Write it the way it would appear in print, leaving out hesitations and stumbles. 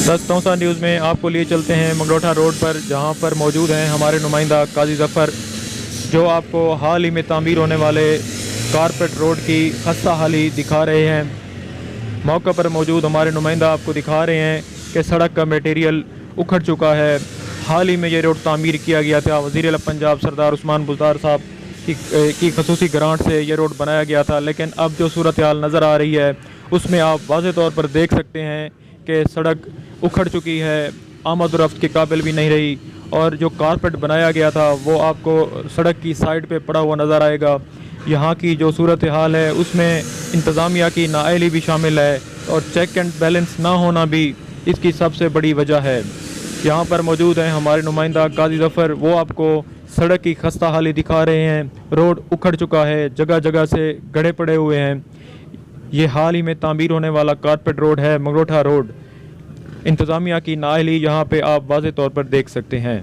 दस्तौसा news में आपको लिए चलते हैं मंगरोठा रोड पर, जहां पर मौजूद हैं हमारे नुमाइंदा काजी ज़फ़र, जो आपको हाल ही में तामीर होने वाले कारपेट रोड की खस्ता हाली दिखा रहे हैं। मौका पर मौजूद हमारे नुमाइंदा आपको दिखा रहे हैं कि सड़क का मटेरियल उखड़ चुका है। हाल ही में ये रोड तामीर किया गया था, वज़ीर आला पंजाब सरदार उस्मान बुज़दार साहब की खसूसी ग्रांट से ये रोड बनाया गया था, लेकिन अब जो सूरत हाल नज़र आ रही है उसमें आप वाज़े तौर पर देख सकते हैं कि सड़क उखड़ चुकी है, आमद रफ्त के काबिल भी नहीं रही, और जो कारपेट बनाया गया था वो आपको सड़क की साइड पे पड़ा हुआ नज़र आएगा। यहाँ की जो सूरत हाल है उसमें इंतज़ामिया की नाअहली भी शामिल है, और चेक एंड बैलेंस ना होना भी इसकी सबसे बड़ी वजह है। यहाँ पर मौजूद हैं हमारे नुमाइंदा काजी ज़फ़र, वो आपको सड़क की खस्ता हाली दिखा रहे हैं। रोड उखड़ चुका है, जगह जगह से गड्ढे पड़े हुए हैं। ये हाल ही में तामीर होने वाला कारपेट रोड है, मंगरोठा रोड। इंतज़ामिया की नाअहली यहाँ पे आप वाज़े तौर पर देख सकते हैं।